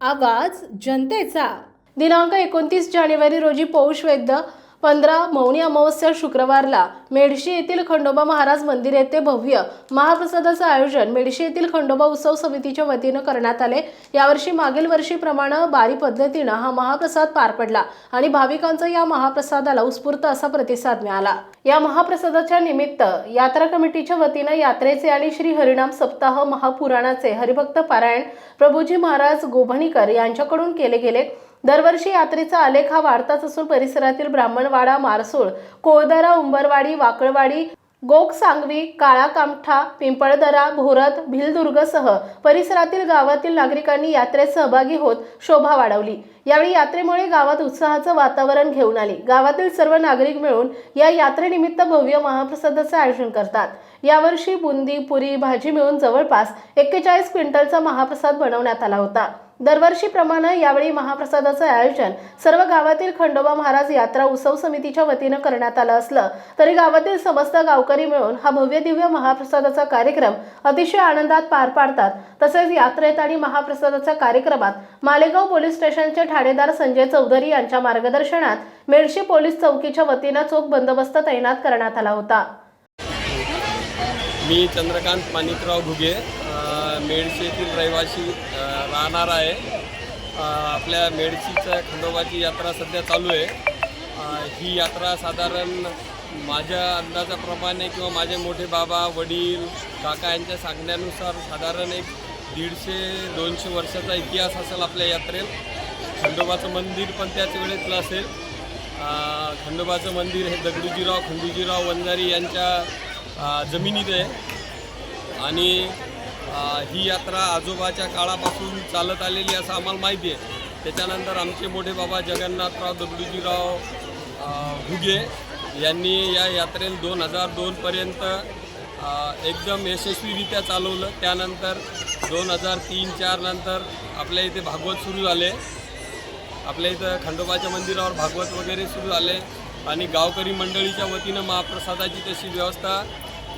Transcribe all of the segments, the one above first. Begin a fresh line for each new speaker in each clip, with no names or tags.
आवाज जनतेचा। दिनांक 29 जानेवारी रोजी पौष वैद्य 15 मौनी अमावस्या शुक्रवारला मेडशी येथील खंडोबा महाराज मंदिर येथे भव्य महाप्रसादाचे आयोजन मेडशी येथील खंडोबा उत्सव समितीच्या वतीने करण्यात आले। यावर्षी मागील वर्षीप्रमाणे बारी पद्धतीने हा महाप्रसाद पार पडला आणि भाविकांचा या महाप्रसादाला उत्स्फूर्त असा प्रतिसाद मिळाला। या महाप्रसादाच्या निमित्त यात्रा कमिटीच्या वतीने यात्रेचे आणि श्री हरिनाम सप्ताह महापुराणाचे हरिभक्त पारायण प्रभूजी महाराज गोभणीकर यांच्याकडून केले गेले। दरवर्षी यात्रेचा आलेख हा वाढताच असून परिसरातील ब्राह्मणवाडा, मारसूळ, कोळदरा, उंबरवाडी, वाकळवाडी, गोगसांगवी, काळा कामठा, पिंपळदरा, भोरत, भिलदुर्गसह परिसरातील गावातील नागरिकांनी यात्रेत सहभागी होत शोभा वाढवली। यावेळी यात्रेमुळे गावात उत्साहाचे वातावरण घेऊन आले। गावातील सर्व नागरिक मिळून या यात्रेनिमित्त भव्य महाप्रसादाचे आयोजन करतात। यावर्षी बुंदी, पुरी, भाजी मिळून जवळपास 41 क्विंटलचा महाप्रसाद बनवण्यात आला होता। दरवर्षीप्रमाणे यावेळी महाप्रसादाचे आयोजन सर्व गावातील खंडोबा महाराज यात्रा उत्सव समितीच्या वतीने करण्यात आलं असलं तरी गावातील समस्त गावकरी मिळून हा भव्य दिव्य महाप्रसादाचा कार्यक्रम अतिशय आनंदात पार पाडतात। तसेच यात्रेत आणि महाप्रसादाच्या कार्यक्रमात मालेगाव पोलीस स्टेशनचे ठाणेदार संजय चौधरी यांच्या मार्गदर्शनात मेडशी पोलीस चौकीच्या वतीने चोख बंदोबस्त तैनात करण्यात आला होता।
मी चंद्रकांत माणिकराव घुगे मेडशी येथील रहिवासी राहणार आहे। आपल्या मेडशीच्या खंडोबाची यात्रा सध्या चालू आहे। ही यात्रा साधारण माझ्या अंदाजाप्रमाणे किंवा माझे मोठे बाबा, वडील, काका यांच्या सांगण्यानुसार साधारण एक 150-200 वर्षाचा इतिहास असेल आपल्या यात्रेत। खंडोबाचं मंदिर पण त्याच वेळेतलं असेल। खंडोबाचं मंदिर हे दगडूजीराव खंडूजीराव वंजारी यांच्या जमिनीत आहे आणि ही यात्रा आजोबाच्या काळापासून चालत आलेली असं आम्हाला माहिती आहे। त्याच्यानंतर आमचे मोठे बाबा जगन्नाथराव दगडूजीराव घुगे यांनी या यात्रेला 2002पर्यंत एकदम यशस्वीरित्या चालवलं। त्यानंतर 2003-04 नंतर आपल्या इथे भागवत सुरू झाले। आपल्या इथं खंडोबाच्या मंदिरावर भागवत वगैरे सुरू झाले आणि गावकरी मंडळीच्या वतीनं महाप्रसादाची तशी व्यवस्था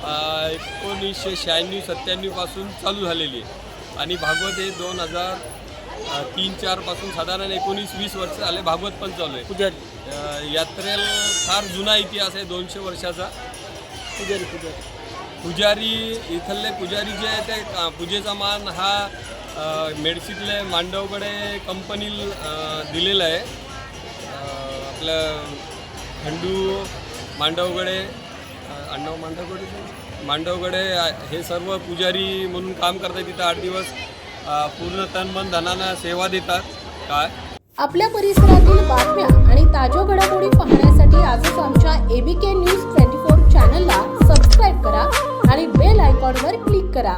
1996-97 पासून चालू झालेली आहे आणि भागवत हे 2003-04 पासून साधारण 19-20 वर्ष झाले भागवत पण चालू आहे। यात्रेला फार जुना इतिहास आहे, 200 वर्षाचा। पुजारी इथले पुजारी जे आहे ते पूजेचा मान हा मेडशीतले मांडवगडे कंपनीला दिलेला आहे। आपलं खंडू मांडवगडे मांडवगडे हे सर्व पुजारी म्हणून काम करतात। तिथं 8 दिवस पूर्ण तन मन धनानं सेवा देतात। काय
आपल्या परिसरातील बातम्या आणि ताज्या घडामोडी पाहण्यासाठी आजच आमच्या ABK न्यूज 24 चॅनलला सबस्क्राईब करा आणि बेल आयकॉनवर क्लिक करा।